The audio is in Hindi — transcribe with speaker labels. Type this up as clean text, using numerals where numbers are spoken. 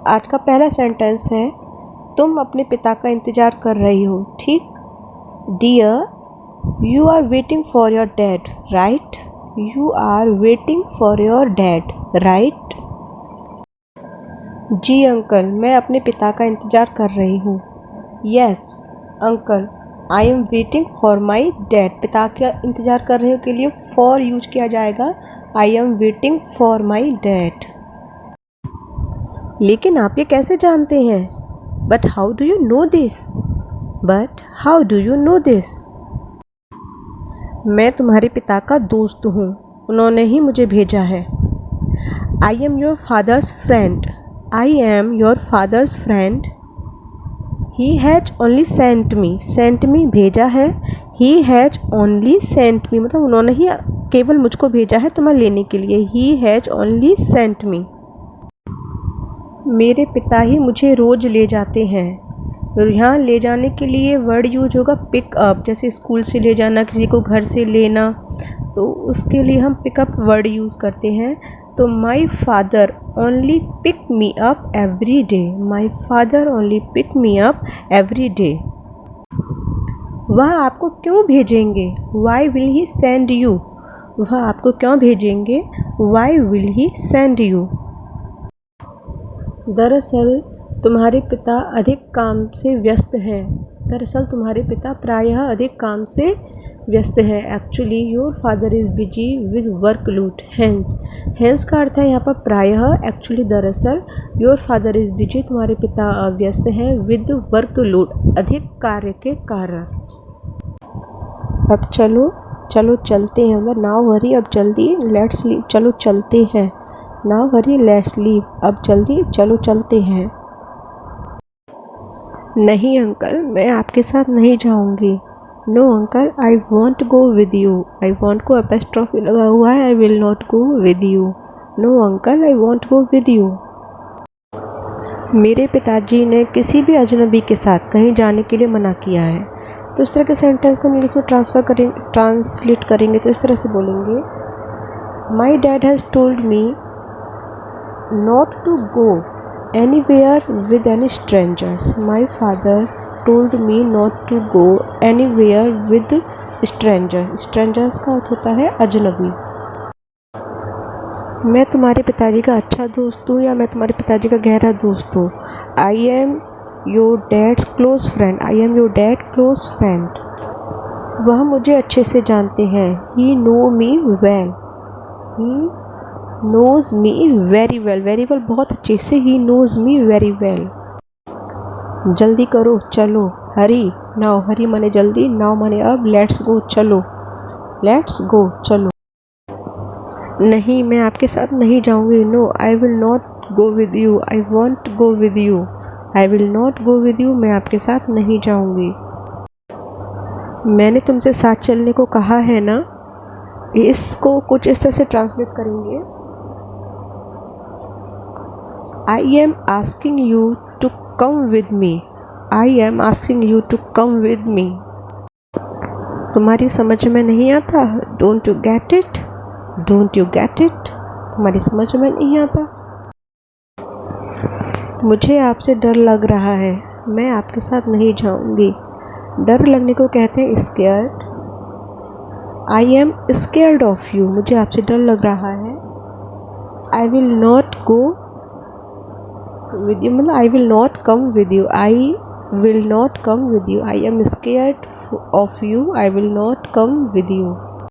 Speaker 1: आज का पहला सेंटेंस है, तुम अपने पिता का इंतज़ार कर रही हो, ठीक? Dear, you are waiting for your dad, right? You are waiting for your dad, right? जी अंकल, मैं अपने पिता का इंतज़ार कर रही हूँ। Yes uncle, I am waiting for my dad. पिता का इंतज़ार कर रही हूँ के लिए फॉर यूज किया जाएगा, आई am waiting for my dad. लेकिन आप ये कैसे जानते हैं? But how do you know this? But how do you know this? मैं तुम्हारे पिता का दोस्त हूँ, उन्होंने ही मुझे भेजा है। आई am your fathers friend, I am your fathers friend. He has only sent me भेजा है। He has only sent me मतलब उन्होंने ही केवल मुझको भेजा है तुम्हें लेने के लिए। He has only sent me. मेरे पिता ही मुझे रोज़ ले जाते हैं। यहाँ ले जाने के लिए वर्ड यूज होगा पिक अप, जैसे स्कूल से ले जाना, किसी को घर से लेना, तो उसके लिए हम पिकअप वर्ड यूज़ करते हैं। तो my father only pick me up every day. My father only pick me up every day. वह आपको क्यों भेजेंगे? Why will he send you? वह आपको क्यों भेजेंगे? Why will he send you? दरअसल तुम्हारे पिता अधिक काम से व्यस्त हैं। दरअसल तुम्हारे पिता प्रायः अधिक काम से व्यस्त है। Actually your father is busy with work load. Hence का अर्थ है यहाँ पर प्रायः, एक्चुअली दरअसल। योर फादर इज़ बिजी, तुम्हारे पिता व्यस्त हैं, विद वर्क लोड, अधिक कार्य के कारण। अब चलो चलते हैं, मतलब नाउ हरी, अब जल्दी, लेट्स लीव, चलो चलते हैं। नाउ हरी लेट्स लीव, अब जल्दी चलो चलते हैं। नहीं अंकल, मैं आपके साथ नहीं जाऊंगी। No uncle, I won't go with you. I won't को एपोस्ट्रोफी लगा हुआ है, I will not go with you. No uncle, I won't go with you. मेरे पिताजी ने किसी भी अजनबी के साथ कहीं जाने के लिए मना किया है। तो इस तरह के सेंटेंस को हम इंग्लिश में ट्रांसलेट करेंगे तो इस तरह से बोलेंगे, my dad has told me not to go anywhere with any strangers. My father told me not to go anywhere with strangers. Strangers का अर्थ होता है अजनबी। मैं तुम्हारे पिताजी का अच्छा दोस्त हूँ या मैं तुम्हारे पिताजी का गहरा दोस्त हूँ। I am your dad's close friend. I am your dad close friend. वह मुझे अच्छे से जानते हैं। He know me well. He knows me very well. Very well बहुत अच्छे से। He knows me very well. जल्दी करो, चलो। हरी, नाउ हरी माने जल्दी, नाउ माने अब, लेट्स गो चलो। लेट्स गो चलो। नहीं, मैं आपके साथ नहीं जाऊंगी। No, I will not go with you. I won't go with you. I will not go with you, मैं आपके साथ नहीं जाऊंगी। मैंने तुमसे साथ चलने को कहा है ना। इसको कुछ इस तरह से ट्रांसलेट करेंगे, I am asking you to come with me. I am asking you to come with me. तुम्हारी समझ में नहीं आता? Don't you get it? Don't you get it? तुम्हारी समझ में नहीं आता? मुझे आपसे डर लग रहा है, मैं आपके साथ नहीं जाऊंगी। डर लगने को कहते हैं scared. I am scared of you. मुझे आपसे डर लग रहा है। I will not go with you मतलब I will not come with you. I will not come with you. I am scared of you. I will not come with you.